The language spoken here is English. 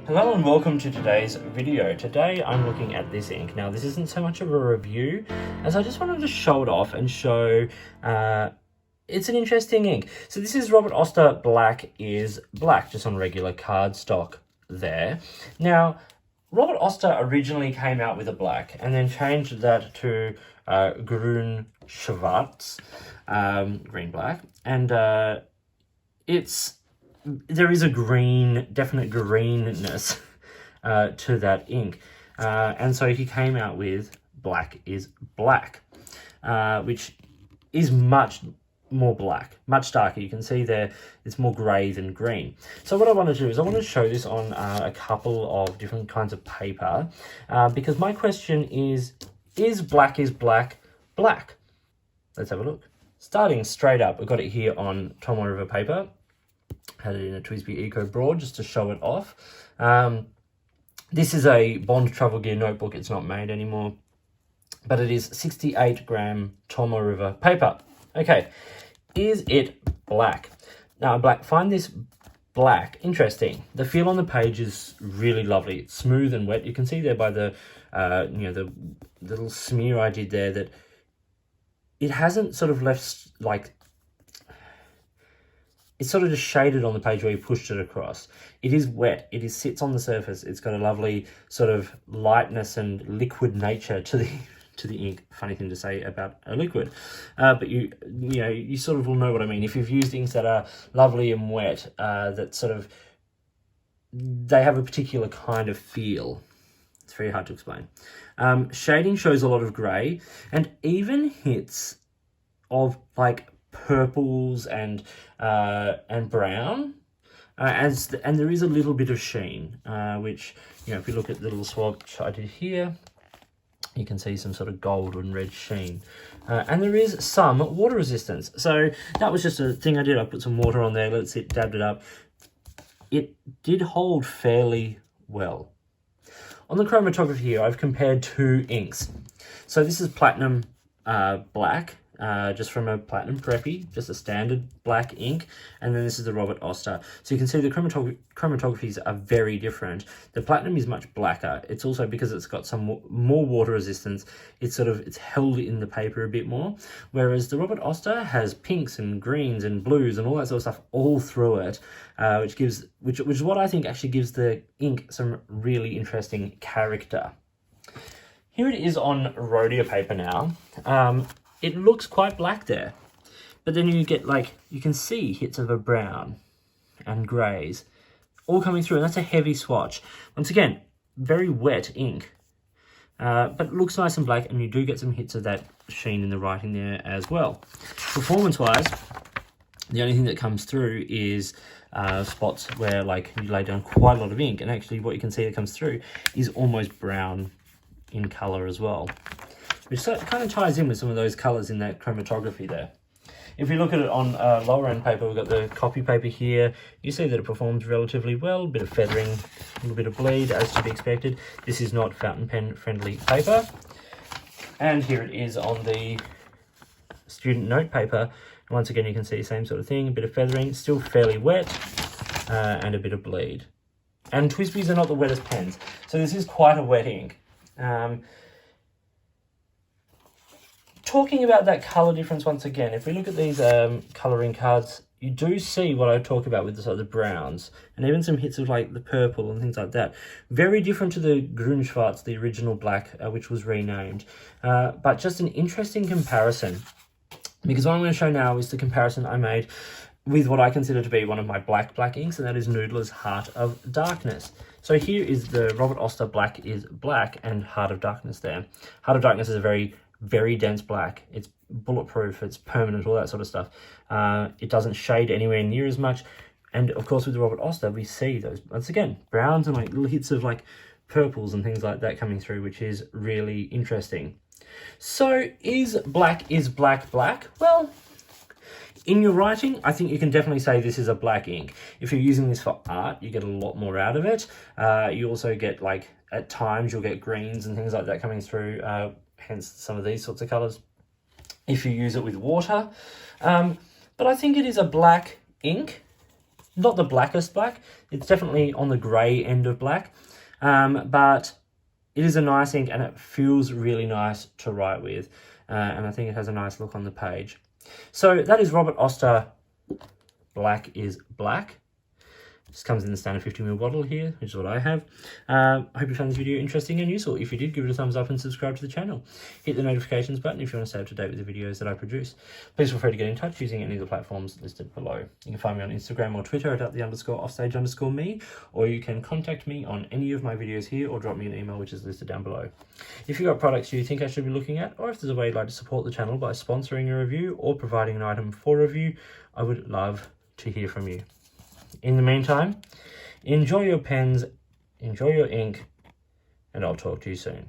Hello and welcome to today's video. Today I'm looking at this ink. Now this isn't so much of a review as I just wanted to show it off and show it's an interesting ink. So this is Robert Oster Black is Black, just on regular cardstock there. Now Robert Oster originally came out with a black and then changed that to Grün Schwarz, green black, and there is a definite greenness to that ink. And so he came out with Black is Black, which is much more black, much darker. You can see there it's more grey than green. So what I want to do is I want to show this on a couple of different kinds of paper, because my question is Black is Black black? Let's have a look. Starting straight up, we've got it here on Tomoe River paper. Had it in a TWSBI Eco Broad just to show it off. This is a Bond Travel Gear notebook. It's not made anymore, but it is 68 gram Tomoe River paper. Okay, is it black? Now, find this black interesting. The feel on the page is really lovely. It's smooth and wet. You can see there by the the little smear I did there that it hasn't sort of left like. It's sort of just shaded on the page where you pushed it across. It is wet. It sits on the surface. It's got a lovely sort of lightness and liquid nature to the ink. Funny thing to say about a liquid, but you sort of will know what I mean. If you've used inks that are lovely and wet, that sort of they have a particular kind of feel. It's very hard to explain. Shading shows a lot of grey and even hits of like purples and brown, and there is a little bit of sheen, which if you look at the little swatch I did here, you can see some sort of gold and red sheen, and there is some water resistance. So that was just a thing I did. I put some water on there, dabbed it up. It did hold fairly well. On the chromatography here, I've compared two inks. So this is Platinum Black, just from a Platinum Preppy, just a standard black ink, and then this is the Robert Oster. So you can see the chromatographies are very different. The Platinum is much blacker. It's also because it's got some more water resistance. It's held in the paper a bit more, whereas the Robert Oster has pinks and greens and blues and all that sort of stuff all through it, which is what I think actually gives the ink some really interesting character. Here it is on Rhodia paper now. It looks quite black there, but then you get you can see hits of a brown and greys all coming through, and that's a heavy swatch. Once again, very wet ink, but it looks nice and black, and you do get some hits of that sheen in the writing there as well. Performance-wise, the only thing that comes through is spots where you lay down quite a lot of ink, and actually what you can see that comes through is almost brown in colour as well, which kind of ties in with some of those colours in that chromatography there. If we look at it on lower end paper, we've got the copy paper here. You see that it performs relatively well, a bit of feathering, a little bit of bleed, as to be expected. This is not fountain pen friendly paper. And here it is on the student note paper. Once again, you can see the same sort of thing, a bit of feathering, still fairly wet, and a bit of bleed. And TWSBIs are not the wettest pens, so this is quite a wet ink. Talking about that colour difference once again, if we look at these colouring cards, you do see what I talk about with the browns, and even some hits of the purple and things like that. Very different to the Grün Schwarz, the original black, which was renamed. But just an interesting comparison, because what I'm going to show now is the comparison I made with what I consider to be one of my black inks, and that is Noodler's Heart of Darkness. So here is the Robert Oster Black is Black and Heart of Darkness there. Heart of Darkness is a very dense black. It's bulletproof, it's permanent, all that sort of stuff. It doesn't shade anywhere near as much. And of course with the Robert Oster, we see those, once again, browns and little hits of purples and things like that coming through, which is really interesting. So is Black black? Well, in your writing, I think you can definitely say this is a black ink. If you're using this for art, you get a lot more out of it. You also get, at times, you'll get greens and things like that coming through, hence some of these sorts of colours, if you use it with water. But I think it is a black ink. not the blackest black. It's definitely on the grey end of black, but it is a nice ink and it feels really nice to write with, and I think it has a nice look on the page. So that is Robert Oster Black is Black. This comes in the standard 50ml bottle here, which is what I have. I hope you found this video interesting and useful. If you did, give it a thumbs up and subscribe to the channel. Hit the notifications button if you want to stay up to date with the videos that I produce. Please feel free to get in touch using any of the platforms listed below. You can find me on Instagram or Twitter at @the_offstage_me, or you can contact me on any of my videos here or drop me an email, which is listed down below. If you've got products you think I should be looking at, or if there's a way you'd like to support the channel by sponsoring a review or providing an item for review, I would love to hear from you. In the meantime, enjoy your pens, enjoy your ink, and I'll talk to you soon.